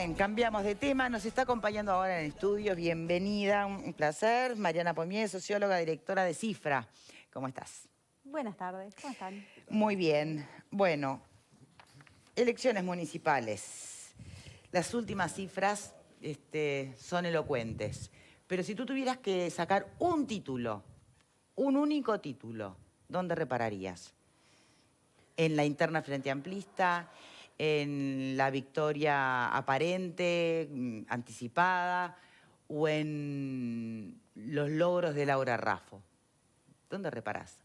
Bien, cambiamos de tema. Nos está acompañando ahora en estudios. Bienvenida, un placer. Mariana Pomier, socióloga, directora de Cifra. ¿Cómo estás? Buenas tardes, ¿cómo están? Muy bien. Bueno, elecciones municipales. Las últimas cifras son elocuentes. Pero si tú tuvieras que sacar un título, un único título, ¿dónde repararías? ¿En la interna Frente Amplista? ¿En la victoria aparente, anticipada? ¿O en los logros de Laura Raffo? ¿Dónde reparás?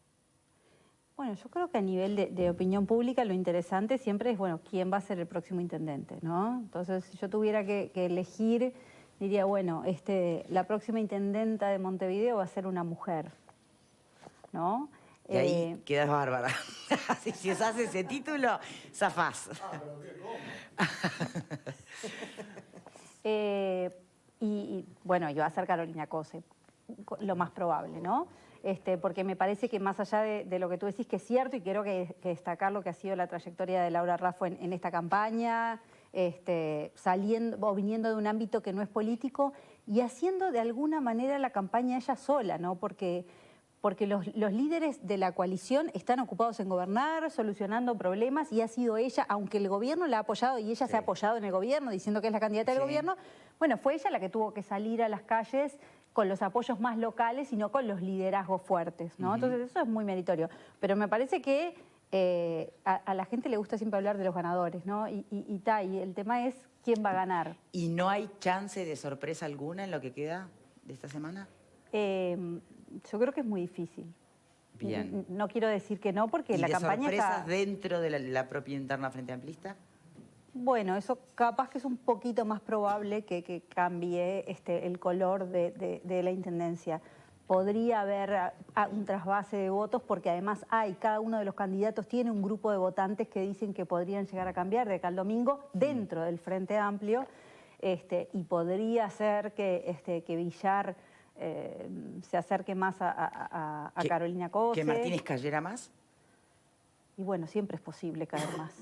Bueno, yo creo que a nivel de opinión pública lo interesante siempre es, bueno, quién va a ser el próximo intendente, ¿no? Entonces, si yo tuviera que elegir, diría, bueno, la próxima intendenta de Montevideo va a ser una mujer, ¿no? Y ahí quedas bárbara. Si usás ese título, zafás. Bueno, yo va a ser Carolina Cose, lo más probable, ¿no? Porque me parece que más allá de lo que tú decís, que es cierto, y quiero que destacar lo que ha sido la trayectoria de Laura Raffo en esta campaña, saliendo o viniendo de un ámbito que no es político y haciendo de alguna manera la campaña ella sola, ¿no? Porque los líderes de la coalición están ocupados en gobernar, solucionando problemas, y ha sido ella, aunque el gobierno la ha apoyado y ella se ha apoyado en el gobierno diciendo que es la candidata del gobierno, bueno, fue ella la que tuvo que salir a las calles con los apoyos más locales y no con los liderazgos fuertes, ¿no? Entonces eso es muy meritorio. Pero me parece que a la gente le gusta siempre hablar de los ganadores, ¿no? Y el tema es quién va a ganar. ¿Y no hay chance de sorpresa alguna en lo que queda de esta semana? Yo creo que es muy difícil. Bien. No quiero decir que no, porque la campaña sorpresas está... dentro de la propia interna Frente Amplista? Bueno, eso capaz que es un poquito más probable que cambie el color de la intendencia. Podría haber un trasvase de votos, porque además cada uno de los candidatos tiene un grupo de votantes que dicen que podrían llegar a cambiar de acá al domingo dentro del Frente Amplio, y podría ser que Villar se acerque más a Carolina Cose. ¿Que Martínez cayera más? Y bueno, siempre es posible caer más.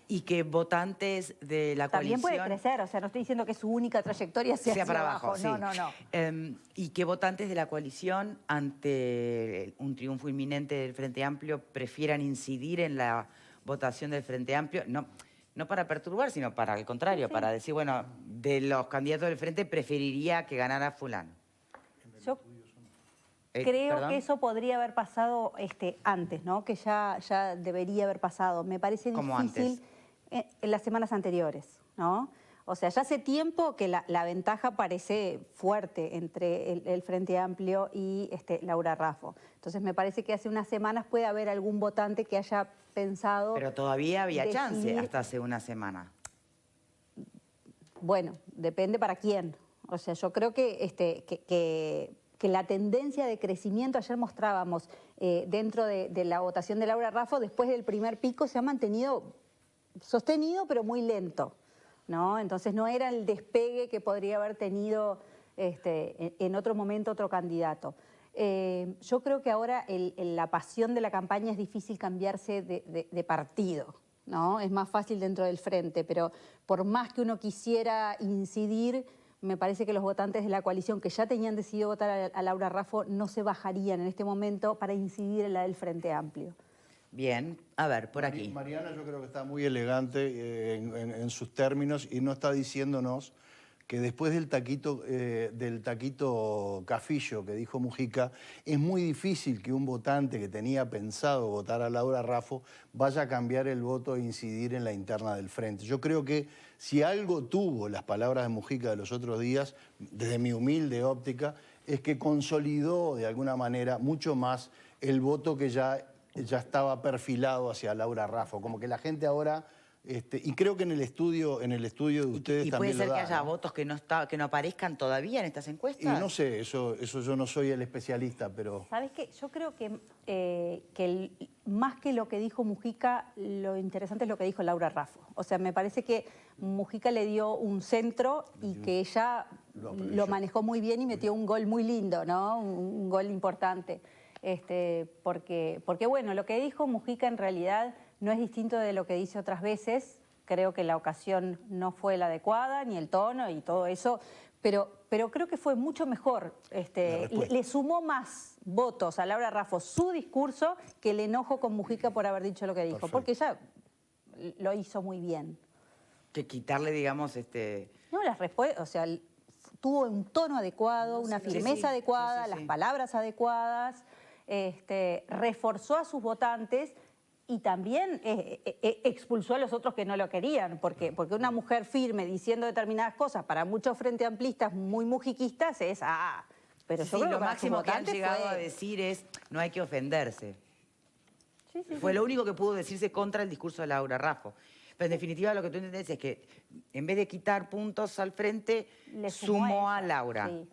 Y que votantes de la También coalición... puede crecer, o sea, no estoy diciendo que su única trayectoria sea hacia para abajo. Sí. No. Y que votantes de la coalición, ante un triunfo inminente del Frente Amplio, prefieran incidir en la votación del Frente Amplio, no para perturbar, sino para el contrario, para decir, bueno, de los candidatos del Frente preferiría que ganara fulano. Yo creo que eso podría haber pasado antes, ¿no? Que ya debería haber pasado. Me parece difícil en las semanas anteriores, ¿no? O sea, ya hace tiempo que la ventaja parece fuerte entre el Frente Amplio y Laura Raffo. Entonces me parece que hace unas semanas puede haber algún votante que haya pensado... Pero todavía había chance hasta hace una semana. Bueno, depende para quién. O sea, yo creo que la tendencia de crecimiento, ayer mostrábamos dentro de la votación de Laura Raffo, después del primer pico se ha mantenido sostenido, pero muy lento, ¿no? Entonces no era el despegue que podría haber tenido en otro momento otro candidato. Yo creo que ahora la pasión de la campaña es difícil cambiarse de partido, ¿no? Es más fácil dentro del frente, pero por más que uno quisiera incidir, me parece que los votantes de la coalición que ya tenían decidido votar a Laura Raffo no se bajarían en este momento para incidir en la del Frente Amplio. Bien, a ver, por aquí. Mariana yo creo que está muy elegante en sus términos y no está diciéndonos que después del taquito Cafillo que dijo Mujica, es muy difícil que un votante que tenía pensado votar a Laura Raffo vaya a cambiar el voto e incidir en la interna del Frente. Yo creo que si algo tuvo las palabras de Mujica de los otros días, desde mi humilde óptica, es que consolidó de alguna manera mucho más el voto que ya estaba perfilado hacia Laura Raffo, como que la gente ahora, y creo que en el estudio de ustedes ¿Y también puede ser lo da, que haya ¿no? votos que no aparezcan todavía en estas encuestas? Y no sé, eso yo no soy el especialista, pero... ¿Sabes qué? Yo creo que más que lo que dijo Mujica, lo interesante es lo que dijo Laura Raffo. O sea, me parece que Mujica le dio un centro y que ella lo manejó muy bien y metió un gol muy lindo, ¿no? Un gol importante. Porque bueno, lo que dijo Mujica en realidad no es distinto de lo que dice otras veces, creo que la ocasión no fue la adecuada, ni el tono y todo eso, pero creo que fue mucho mejor. Le sumó más votos a Laura Raffo su discurso que el enojo con Mujica por haber dicho lo que dijo, Perfecto. porque ella lo hizo muy bien. Que quitarle, digamos, No, las respuestas, o sea, tuvo un tono adecuado, una firmeza adecuada, las palabras adecuadas, reforzó a sus votantes y también expulsó a los otros que no lo querían, porque una mujer firme diciendo determinadas cosas para muchos frente amplistas muy mujiquistas es, pero yo Sí, creo que lo para sus máximo que han votantes llegado a fue... decir es no hay que ofenderse. Sí, sí, Fue sí. lo único que pudo decirse contra el discurso de Laura Raffo. Pero en definitiva lo que tú entendés es que en vez de quitar puntos al frente, Le sumó a ella, Laura. sí.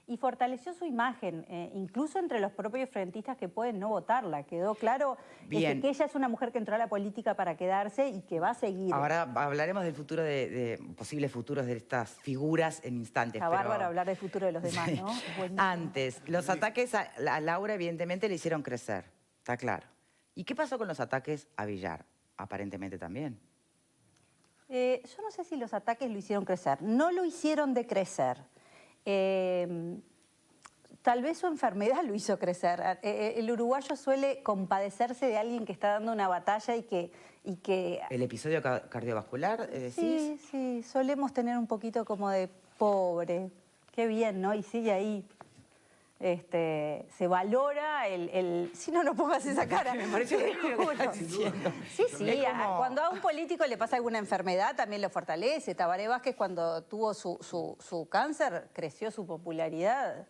Y fortaleció su imagen, incluso entre los propios frentistas que pueden no votarla. Quedó claro Bien. que ella es una mujer que entró a la política para quedarse y que va a seguir. Ahora hablaremos del futuro, de posibles futuros de estas figuras en instantes. Está pero- bárbaro hablar del futuro de los demás, ¿no? Es buenísimo. Antes, los ataques a Laura evidentemente le hicieron crecer, está claro. ¿Y qué pasó con los ataques a Villar? Aparentemente también. Yo no sé si los ataques lo hicieron crecer. No lo hicieron decrecer. Tal vez su enfermedad lo hizo crecer. El uruguayo suele compadecerse de alguien que está dando una batalla y que ¿El episodio cardiovascular, decís? sí, sí, solemos tener un poquito como de pobre. Qué bien, ¿no? Y sigue ahí. Se valora el... Si no, no pongas esa cara. Me parece horrible lo que estás diciendo. Sí, sí. Es como- Cuando a un político le pasa alguna enfermedad, también lo fortalece. Tabaré Vázquez, cuando tuvo su cáncer, creció su popularidad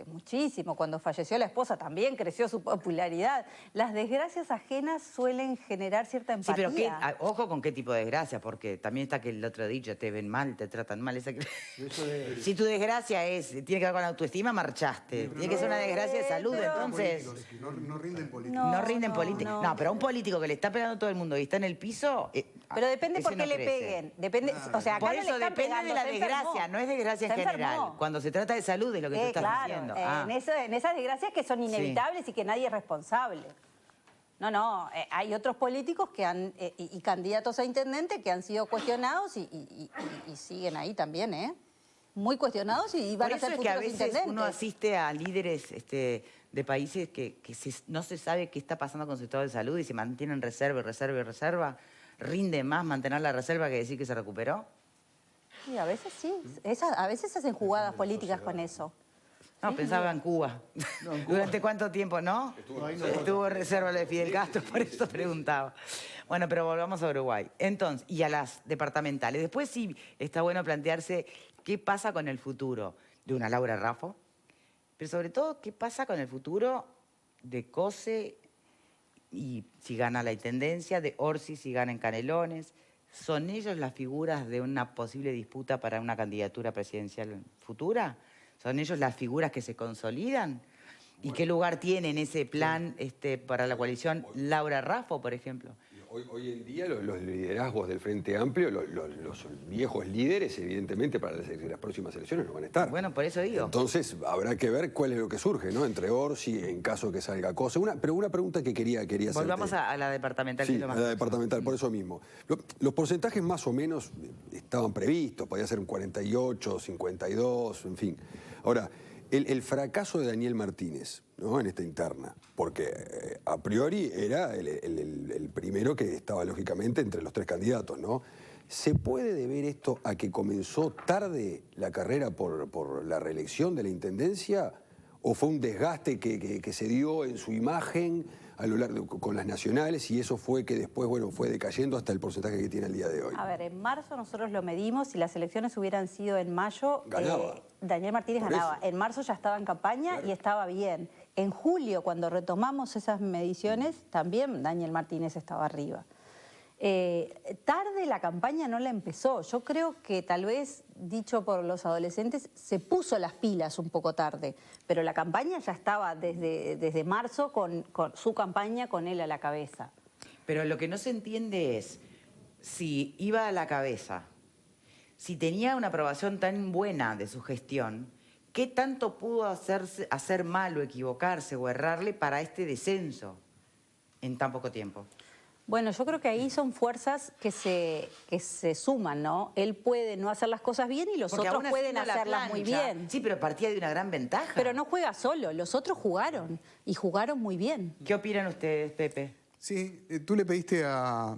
muchísimo. Cuando falleció la esposa, también creció su popularidad. Las desgracias ajenas suelen generar cierta Sí, empatía. pero ojo con qué tipo de desgracia, porque también está que el otro dicho, te ven mal, te tratan mal. Si tu desgracia tiene que ver con la autoestima, marchaste. Tiene que ser una desgracia de salud, pero- entonces... Políticos, que no rinden política. No rinden no, política. no. No, pero a un político que le está pegando a todo el mundo y está en el piso... Pero depende ese por qué no le crece. peguen. Depende, o sea, acá Por no le eso están depende pegando, de la se desgracia, enfermó. no es desgracia en Se general. enfermó. Cuando se trata de salud es lo que tú estás claro, diciendo. en esas desgracias que son inevitables y que nadie es responsable. No, hay otros políticos que y candidatos a intendente que han sido cuestionados y siguen ahí también, ¿eh? Muy cuestionados y van Por a eso ser es que a futuros veces intendentes. uno asiste a líderes de países que no se sabe qué está pasando con su estado de salud y se mantienen reserva, reserva y reserva. Rinde más mantener la reserva que decir que se recuperó. Sí, a veces sí. A veces se hacen jugadas políticas con eso. No, pensaba en Cuba. ¿Durante cuánto tiempo, no? Estuvo en reserva lo de Fidel Castro, por eso preguntaba. Bueno, pero volvamos a Uruguay. Entonces, y a las departamentales. Después sí está bueno plantearse qué pasa con el futuro de una Laura Raffo, pero sobre todo qué pasa con el futuro de COSE y si gana la intendencia, de Orsi si gana en Canelones. ¿Son ellos las figuras de una posible disputa para una candidatura presidencial futura? ¿Son ellos las figuras que se consolidan? ¿Y qué lugar tiene en ese plan para la coalición Laura Raffo, por ejemplo? Hoy en día los liderazgos del Frente Amplio, los viejos líderes, evidentemente para las próximas elecciones no van a estar. Bueno, por eso digo. Entonces habrá que ver cuál es lo que surge, ¿no? Entre Orsi, en caso que salga cosa. Pero una pregunta que quería hacerte. Volvamos a la departamental. que Sí, es lo a más la próximo. departamental, por eso mismo. Los porcentajes más o menos estaban previstos, podía ser un 48, 52, en fin. Ahora, el fracaso de Daniel Martínez, ¿no? En esta interna, porque a priori era el primero que estaba lógicamente entre los tres candidatos, ¿no? ¿Se puede deber esto a que comenzó tarde la carrera por la reelección de la intendencia? ¿O fue un desgaste que se dio en su imagen a lo largo con las nacionales y eso fue que después, bueno, fue decayendo hasta el porcentaje que tiene el día de hoy? A ver, en marzo nosotros lo medimos, si las elecciones hubieran sido en mayo, Ganaba. Daniel Martínez Por ganaba. eso. En marzo ya estaba en campaña Claro. y estaba bien. En julio, cuando retomamos esas mediciones, también Daniel Martínez estaba arriba. Tarde la campaña no la empezó. Yo creo que tal vez, dicho por los adolescentes, se puso las pilas un poco tarde, pero la campaña ya estaba desde marzo con su campaña con él a la cabeza. Pero lo que no se entiende es si iba a la cabeza, si tenía una aprobación tan buena de su gestión, ¿qué tanto pudo hacer mal o equivocarse o errarle para este descenso en tan poco tiempo? Bueno, yo creo que ahí son fuerzas que se suman, ¿no? Él puede no hacer las cosas bien y los Porque otros aún pueden haciendo la hacerlas muy plancha, bien. Sí, pero partía de una gran ventaja. Pero no juega solo, los otros jugaron y jugaron muy bien. ¿Qué opinan ustedes, Pepe? Sí, tú le pediste a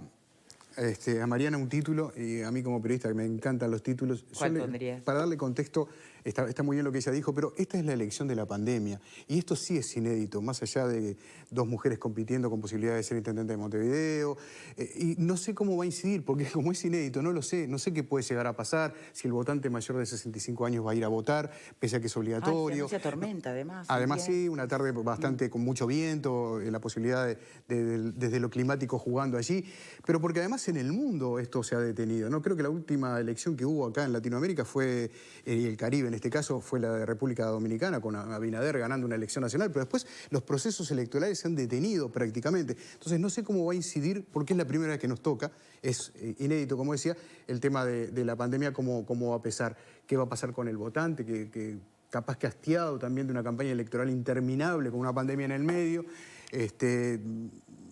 Mariana un título y a mí como periodista que me encantan los títulos. ¿Cuál pondrías? Para darle contexto, está muy bien lo que ella dijo, pero esta es la elección de la pandemia y esto sí es inédito, más allá de dos mujeres compitiendo con posibilidad de ser intendente de Montevideo, y no sé cómo va a incidir, porque como es inédito, no sé qué puede llegar a pasar, si el votante mayor de 65 años va a ir a votar, pese a que es obligatorio. Se tormenta, además. Además, sí, una tarde bastante con mucho viento, la posibilidad desde lo climático jugando allí, pero porque además en el mundo esto se ha detenido, ¿no? Creo que la última elección que hubo acá en Latinoamérica fue, y el Caribe en este caso, fue la de República Dominicana, con Abinader ganando una elección nacional, pero después los procesos electorales se han detenido prácticamente. Entonces no sé cómo va a incidir, porque es la primera vez que nos toca, es inédito, como decía, el tema de la pandemia, cómo va a pesar, qué va a pasar con el votante, que capaz que hastiado también de una campaña electoral interminable con una pandemia en el medio,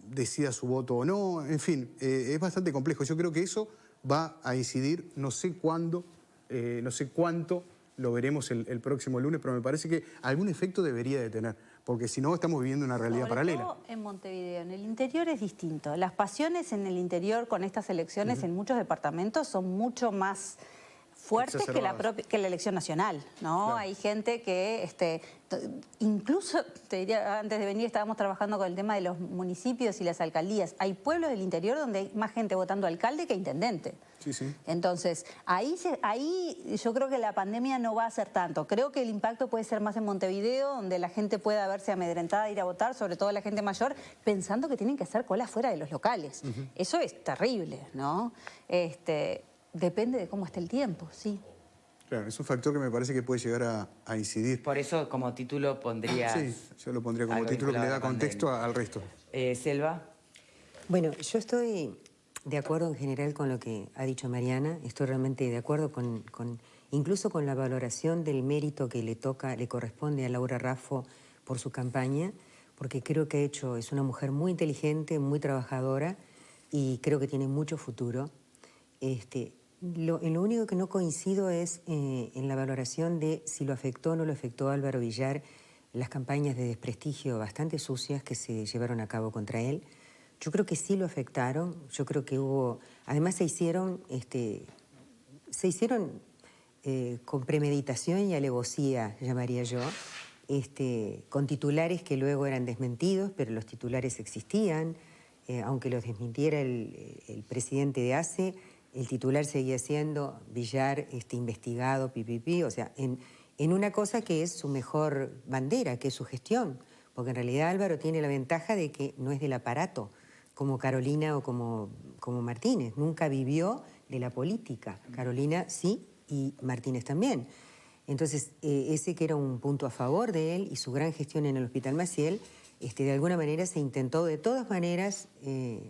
decida su voto o no, en fin, es bastante complejo. Yo creo que eso va a incidir, no sé cuándo, no sé cuánto lo veremos el próximo lunes, pero me parece que algún efecto debería de tener, porque si no estamos viviendo una realidad paralela. Sobre todo en Montevideo, en el interior es distinto. Las pasiones en el interior con estas elecciones en muchos departamentos son mucho más fuertes que la elección nacional, ¿no? Claro. Hay gente que, incluso, te diría, antes de venir estábamos trabajando con el tema de los municipios y las alcaldías. Hay pueblos del interior donde hay más gente votando alcalde que intendente. Sí, sí. Entonces, ahí yo creo que la pandemia no va a ser tanto. Creo que el impacto puede ser más en Montevideo, donde la gente pueda verse amedrentada de ir a votar, sobre todo la gente mayor, pensando que tienen que hacer cola fuera de los locales. Eso es terrible, ¿no? Depende de cómo esté el tiempo, sí. Claro, es un factor que me parece que puede llegar a incidir. Por eso, como título, pondrías... Sí, yo lo pondría como algo título que le vinculado da a la contexto pandemia. al resto. Selva. Bueno, yo estoy de acuerdo en general con lo que ha dicho Mariana. Estoy realmente de acuerdo incluso con la valoración del mérito que le corresponde a Laura Raffo por su campaña, porque creo que es una mujer muy inteligente, muy trabajadora y creo que tiene mucho futuro. En lo único que no coincido es en la valoración de si lo afectó o no lo afectó a Álvaro Villar las campañas de desprestigio bastante sucias que se llevaron a cabo contra él. Yo creo que sí lo afectaron, yo creo que hubo... Además se hicieron con premeditación y alevosía, llamaría yo, con titulares que luego eran desmentidos, pero los titulares existían, aunque los desmintiera el presidente de ACE, el titular seguía siendo Villar investigado, pipipi, o sea, en una cosa que es su mejor bandera, que es su gestión, porque en realidad Álvaro tiene la ventaja de que no es del aparato, como Carolina o como Martínez, nunca vivió de la política. Carolina sí y Martínez también. Entonces, ese que era un punto a favor de él y su gran gestión en el Hospital Maciel, de alguna manera se intentó de todas maneras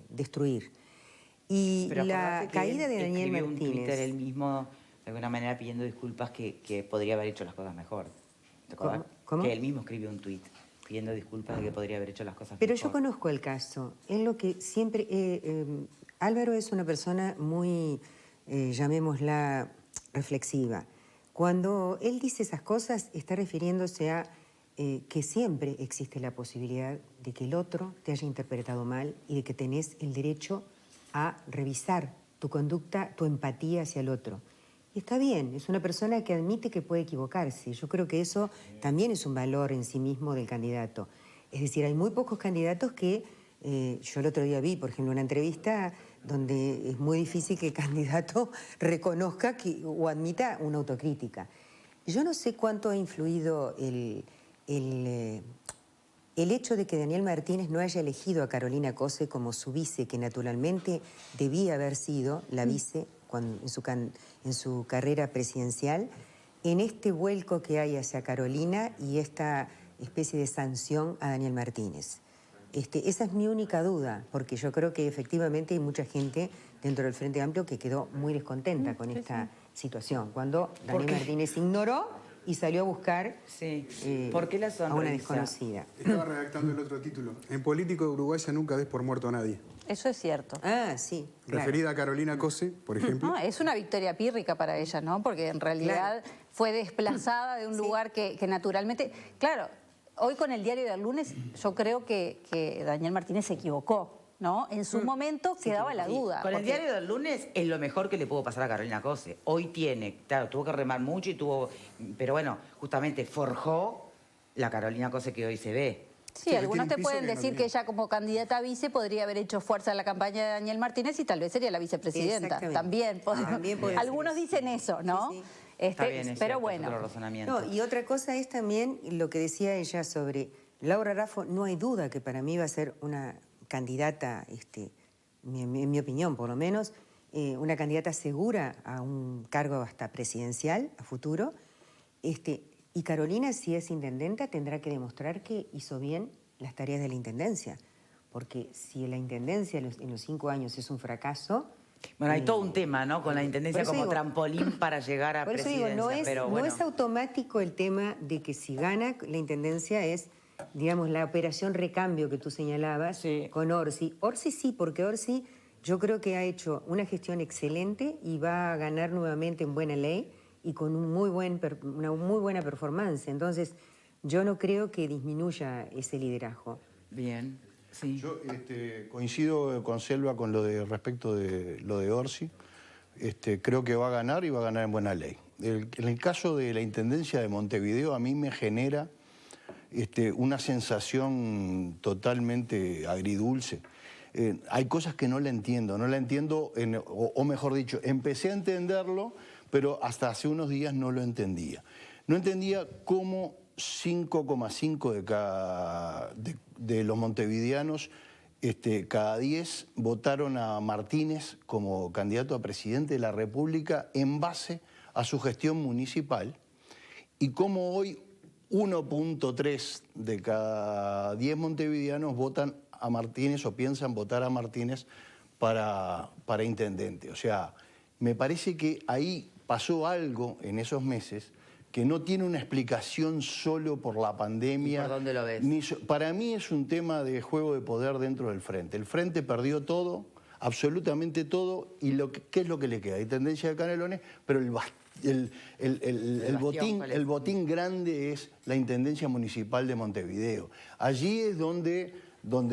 destruir. Y Pero la caída de Daniel escribió Martínez... un Twitter él mismo, de alguna manera pidiendo disculpas que podría haber hecho las cosas mejor. ¿Te acordás? ¿Cómo? Que él mismo escribió un tuit pidiendo disculpas de que podría haber hecho las cosas Pero mejor. yo conozco el caso. Es lo que siempre... Álvaro es una persona muy, llamémosla, reflexiva. Cuando él dice esas cosas, está refiriéndose a que siempre existe la posibilidad de que el otro te haya interpretado mal y de que tenés el derecho a revisar tu conducta, tu empatía hacia el otro. Y está bien, es una persona que admite que puede equivocarse. Yo creo que eso también es un valor en sí mismo del candidato. Es decir, hay muy pocos candidatos que... yo el otro día vi, por ejemplo, una entrevista donde es muy difícil que el candidato reconozca o admita una autocrítica. Yo no sé cuánto ha influido el hecho de que Daniel Martínez no haya elegido a Carolina Cose como su vice, que naturalmente debía haber sido la vice en su carrera presidencial, en este vuelco que hay hacia Carolina y esta especie de sanción a Daniel Martínez. Esa es mi única duda, porque yo creo que efectivamente hay mucha gente dentro del Frente Amplio que quedó muy descontenta con esta situación. Cuando Daniel Martínez ignoró y salió a buscar Sí. ¿Por qué la a una sonrisa? desconocida. Estaba redactando el otro título. En política uruguaya nunca des por muerto a nadie. Eso es cierto. Ah, sí. Claro. Referida a Carolina Cose, por ejemplo. No, es una victoria pírrica para ella, ¿no? Porque en realidad fue desplazada de un lugar que naturalmente... Claro, hoy con el diario del lunes yo creo que Daniel Martínez se equivocó, ¿no? En su momento quedaba la duda. Con el porque- diario del lunes es lo mejor que le pudo pasar a Carolina Cose. Hoy tiene, claro, tuvo que remar mucho y tuvo... Pero bueno, justamente forjó la Carolina Cose que hoy se ve. Sí, Sí, algunos que te tiene un piso pueden que no decir que tiene. ella como candidata a vice podría haber hecho fuerza en la campaña de Daniel Martínez y tal vez sería la vicepresidenta. Exactamente. También, También puede ser algunos eso. dicen eso, ¿no? Sí, sí. Está bien, es pero cierto, bueno. es otro razonamiento. No, y otra cosa es también lo que decía ella sobre Laura Raffo. No hay duda que para mí va a ser una candidata, en mi opinión por lo menos, una candidata segura a un cargo hasta presidencial a futuro. Y Carolina, si es intendenta, tendrá que demostrar que hizo bien las tareas de la intendencia. Porque si la intendencia en los 5 años es un fracaso... Bueno, hay todo un tema, ¿no? Con la intendencia por eso como digo- trampolín para llegar a Por eso presidencia. digo, pero no bueno. es automático el tema de que si gana la intendencia es, digamos, la operación recambio que tú señalabas Sí. con Orsi. Orsi sí, porque Orsi yo creo que ha hecho una gestión excelente y va a ganar nuevamente en buena ley y con una muy buena performance. Entonces, yo no creo que disminuya ese liderazgo. Bien, sí. Yo coincido con Selva con lo de respecto de lo de Orsi. Creo que va a ganar y va a ganar en buena ley. En el caso de la Intendencia de Montevideo, a mí me genera una sensación totalmente agridulce. Hay cosas que no la entiendo, o mejor dicho, empecé a entenderlo, pero hasta hace unos días no lo entendía. No entendía cómo 5,5 de los montevideanos, cada 10 votaron a Martínez como candidato a presidente de la República en base a su gestión municipal, y cómo hoy 1,3 de cada 10 montevideanos votan a Martínez o piensan votar a Martínez para intendente. O sea, me parece que ahí pasó algo en esos meses que no tiene una explicación solo por la pandemia. ¿Y por dónde lo ves? Para mí es un tema de juego de poder dentro del Frente. El Frente perdió todo, absolutamente todo, y ¿qué es lo que le queda? Hay tendencia de Canelones, pero el botín grande es la Intendencia Municipal de Montevideo. Allí es donde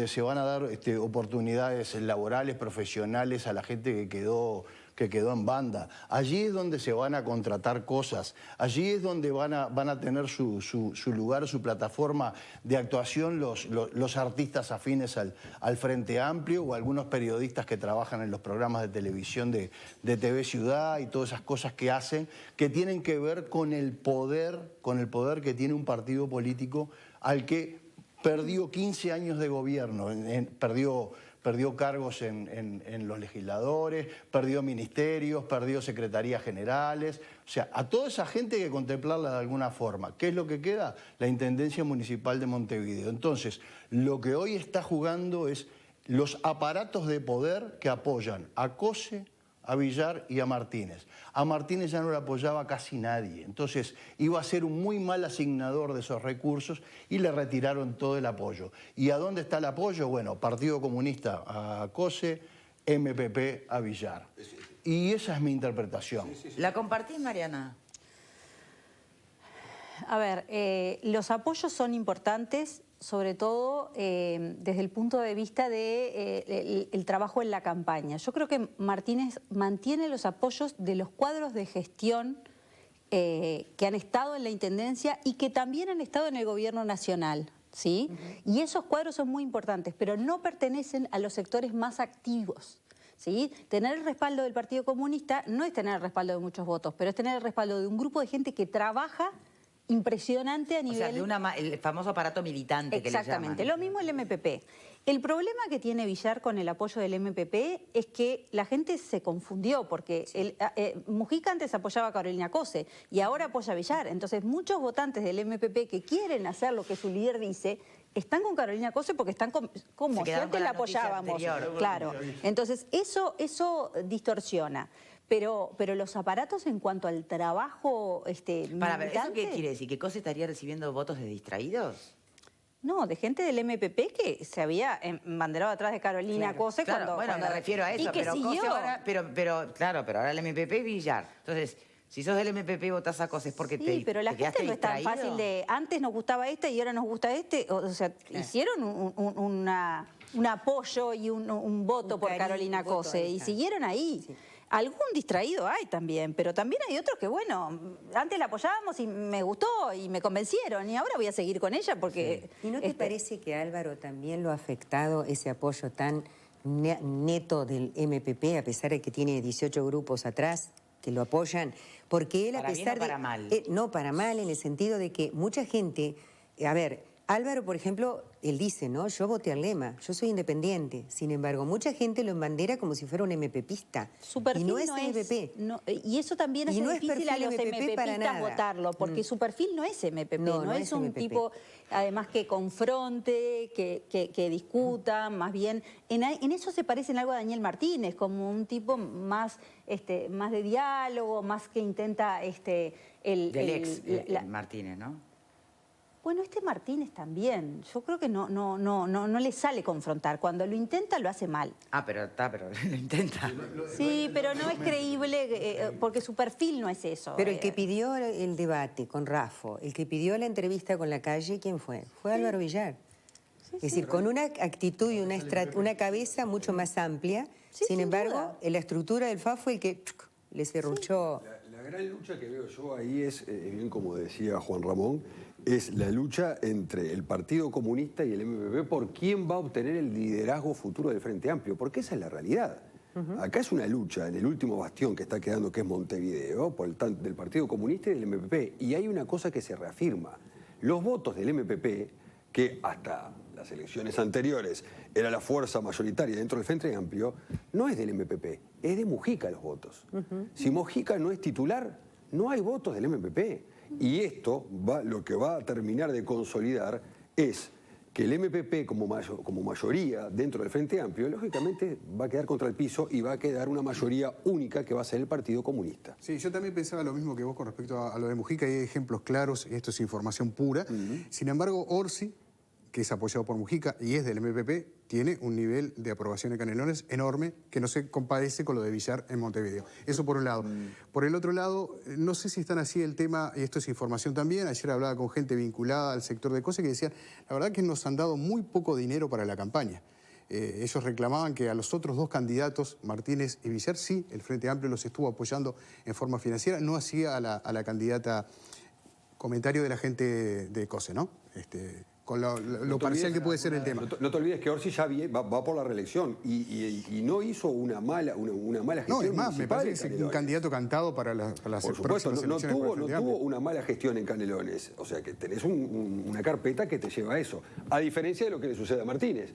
se van a dar oportunidades laborales, profesionales a la gente que quedó en banda. Allí es donde se van a contratar cosas. Allí es donde van a tener su lugar, su plataforma de actuación los artistas afines al Frente Amplio o algunos periodistas que trabajan en los programas de televisión de TV Ciudad y todas esas cosas que hacen, que tienen que ver con el poder que tiene un partido político al que perdió 15 años de gobierno, perdió cargos en los legisladores, perdió ministerios, perdió secretarías generales. O sea, a toda esa gente hay que contemplarla de alguna forma. ¿Qué es lo que queda? La Intendencia Municipal de Montevideo. Entonces, lo que hoy está jugando es los aparatos de poder que apoyan a Cose, a Villar y a Martínez. A Martínez ya no le apoyaba casi nadie, entonces iba a ser un muy mal asignador de esos recursos y le retiraron todo el apoyo. ¿Y a dónde está el apoyo? Bueno, Partido Comunista a Cose, MPP a Villar. Y esa es mi interpretación. ¿La compartís, Mariana? A ver, los apoyos son importantes, sobre todo desde el punto de vista del trabajo en la campaña. Yo creo que Martínez mantiene los apoyos de los cuadros de gestión que han estado en la Intendencia y que también han estado en el Gobierno Nacional, ¿sí? Y esos cuadros son muy importantes, pero no pertenecen a los sectores más activos, ¿sí? Tener el respaldo del Partido Comunista no es tener el respaldo de muchos votos, pero es tener el respaldo de un grupo de gente que trabaja impresionante a nivel... O sea, el famoso aparato militante que le Exactamente, llaman. lo mismo el MPP. El problema que tiene Villar con el apoyo del MPP es que la gente se confundió, porque Mujica antes apoyaba a Carolina Cose y ahora apoya a Villar. Entonces muchos votantes del MPP que quieren hacer lo que su líder dice, están con Carolina Cose porque están como si quedaron antes con la la noticia apoyábamos. anterior. Claro. Entonces eso distorsiona. Pero los aparatos en cuanto al trabajo Para ver, ¿eso militante, qué quiere decir? ¿Que Cose estaría recibiendo votos de distraídos? no, de gente del MPP que se había banderado atrás de Carolina Cose Claro, bueno, me refiero a eso, y que pero siguió. Cose ahora, pero ahora el MPP es Villar. Entonces, si sos del MPP y votás a Cose es porque Sí, pero la te quedaste gente no es tan distraído. fácil de... Antes nos gustaba este y ahora nos gusta este. O sea, hicieron un apoyo y un voto Un por cariño, Carolina un voto, Cose ahí y está. siguieron ahí. Sí. Algún distraído hay también, pero también hay otros que, bueno, antes la apoyábamos y me gustó y me convencieron y ahora voy a seguir con ella porque... ¿Y no te parece que a Álvaro también lo ha afectado ese apoyo tan neto del MPP, a pesar de que tiene 18 grupos atrás que lo apoyan? Porque él, a ¿Para bien pesar o para mal? no, para mal, en el sentido de que mucha gente... A ver, Álvaro, por ejemplo, él dice, ¿no? Yo voté al Lema, yo soy independiente. Sin embargo, mucha gente lo embandera como si fuera un MPPista. Su perfil y no es no MPP. no, y eso también Y hace no es difícil a perfil los MPP para MPPistas nada. votarlo, porque su perfil no es MPP, no es un MPP. tipo, además, que confronte, que discuta, más bien, en eso se parece en algo a Daniel Martínez, como un tipo más de diálogo, más que intenta Del ex Martínez, ¿no? Bueno, Martínez también, yo creo que no le sale confrontar, cuando lo intenta lo hace mal. Pero lo intenta. Sí, pero no es creíble porque su perfil no es eso. Pero el que pidió el debate con Raffo, el que pidió la entrevista con La Calle, ¿quién fue? Fue Álvaro Villar. Es decir, con una actitud y una cabeza mucho más amplia. Sí, sin sin embargo, duda. en la estructura del FA fue el que le cerruchó. La gran lucha que veo yo ahí es, bien como decía Juan Ramón, es la lucha entre el Partido Comunista y el MPP por quién va a obtener el liderazgo futuro del Frente Amplio, porque esa es la realidad. Acá es una lucha en el último bastión que está quedando, que es Montevideo, del Partido Comunista y del MPP. Y hay una cosa que se reafirma. Los votos del MPP, que hasta las elecciones anteriores era la fuerza mayoritaria dentro del Frente Amplio, no es del MPP, es de Mujica los votos. Si Mujica no es titular, no hay votos del MPP. Y esto lo que va a terminar de consolidar es que el MPP como mayoría dentro del Frente Amplio, lógicamente va a quedar contra el piso y va a quedar una mayoría única que va a ser el Partido Comunista. Sí, yo también pensaba lo mismo que vos con respecto a lo de Mujica, hay ejemplos claros, esto es información pura. Sin embargo, Orsi, que es apoyado por Mujica y es del MPP, tiene un nivel de aprobación de Canelones enorme que no se compadece con lo de Villar en Montevideo. Eso por un lado. Por el otro lado, no sé si están así el tema, y esto es información también, ayer hablaba con gente vinculada al sector de Cose que decían, la verdad que nos han dado muy poco dinero para la campaña. Ellos reclamaban que a los otros dos candidatos, Martínez y Villar, sí, el Frente Amplio los estuvo apoyando en forma financiera, no hacía a la candidata. Comentario de la gente de Cose, ¿no? Con lo parcial que puede ser el tema. No te olvides que Orsi ya va por la reelección y no hizo una mala gestión. No, es más, me municipal parece en que es un Canelones. candidato cantado para las Por supuesto, próximas no elecciones por el tuvo Frente Amplio. una mala gestión en Canelones. O sea, que tenés una carpeta que te lleva a eso. A diferencia de lo que le sucede a Martínez,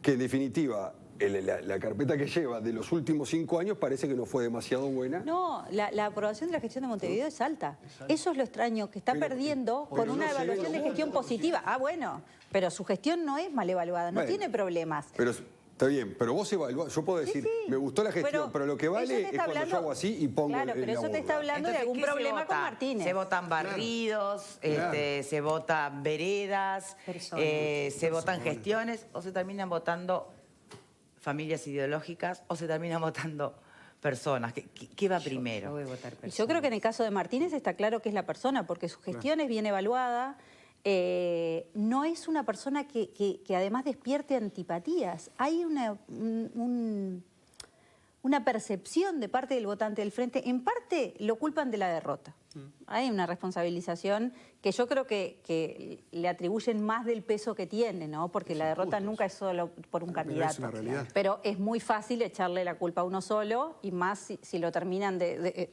que en definitiva la carpeta que lleva de los últimos 5 años parece que no fue demasiado buena. No, la aprobación de la gestión de Montevideo es alta. Eso es lo extraño, que está perdiendo con una evaluación de gestión positiva. Ah, bueno, pero su gestión no es mal evaluada, no Bueno, tiene problemas. Pero está bien, pero vos evaluás, yo puedo decir, Sí, me gustó la gestión, pero lo que eso te vale está es cuando yo hago así y pongo Claro, pero la eso te está urna. hablando de algún ¿qué se problema vota? con Martínez. Se votan barridos, se votan veredas, Personas. se votan gestiones o se terminan votando familias ideológicas o se terminan votando personas. ¿Qué va primero? Yo voy a votar Y yo creo que en el caso de Martínez está claro que es la persona, porque su gestión es bien evaluada. No es una persona que además despierte antipatías. Hay una percepción de parte del votante del Frente. En parte lo culpan de la derrota. Hay una responsabilización que yo creo que le atribuyen más del peso que tiene, ¿no? Porque la derrota nunca es solo por un Pero candidato. es una realidad. Pero es muy fácil echarle la culpa a uno solo y más si lo terminan de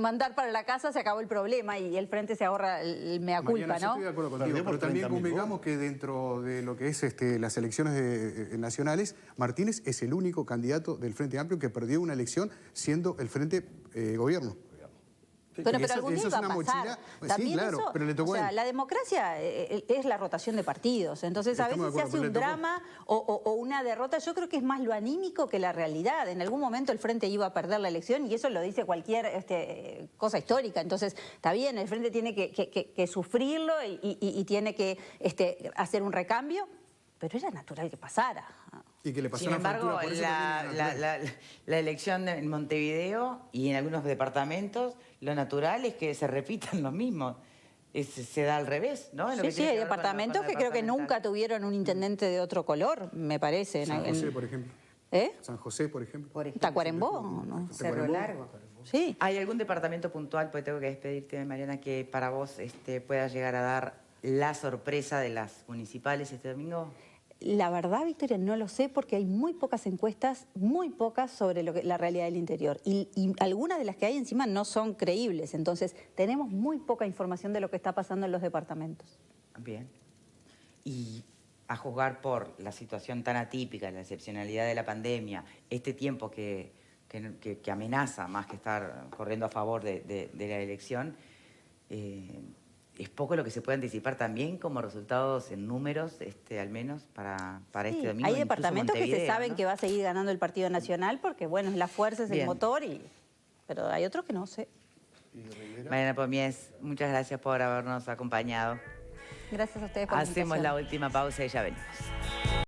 mandar para la casa, se acabó el problema y el Frente se ahorra el mea culpa, Mariana, yo ¿no? estoy de acuerdo contigo, Perdió por pero también 30.000 convengamos que dentro de lo que es las elecciones nacionales, Martínez es el único candidato del Frente Amplio que perdió una elección siendo el Frente Gobierno. Pero Eso- algún día eso es iba a una pasar. mochila. Sí, También claro, eso, pero le tocó o a sea, él. la democracia es la rotación de partidos. Entonces, a Estamos de veces se acuerdo, hace pero un le tocó. drama o una derrota. Yo creo que es más lo anímico que la realidad. En algún momento el Frente iba a perder la elección y eso lo dice cualquier cosa histórica. Entonces, está bien, el Frente tiene que sufrirlo y tiene que hacer un recambio, pero era natural que pasara. Y que le pasó Sin la embargo, factura, por eso también era natural. la elección en Montevideo y en algunos departamentos, lo natural es que se repitan los mismos. Se da al revés, ¿no? En lo Sí, que sí, tiene hay que ver con departamentos la que creo que departamental. nunca tuvieron un intendente de otro color, me parece. San José, por ejemplo. ¿Eh? San José, por ejemplo. Por ejemplo, Tacuarembó, ¿no? Cerro Largo. Sí. ¿Hay algún departamento puntual, pues tengo que despedirte, Mariana, que para vos pueda llegar a dar la sorpresa de las municipales este domingo? La verdad, Victoria, no lo sé porque hay muy pocas encuestas, muy pocas sobre la realidad del interior. Y algunas de las que hay encima no son creíbles. Entonces, tenemos muy poca información de lo que está pasando en los departamentos. Bien. Y a juzgar por la situación tan atípica, la excepcionalidad de la pandemia, este tiempo que amenaza más que estar corriendo a favor de la elección, es poco lo que se puede anticipar también como resultados en números, al menos para Sí, este domingo. hay incluso departamentos que se Montevideo, saben ¿no? que va a seguir ganando el Partido Nacional porque, bueno, es la fuerza, es el Bien. motor, pero hay otros que no sé. Mariana Pomies, muchas gracias por habernos acompañado. Gracias a ustedes por la Hacemos invitación. la última pausa y ya venimos.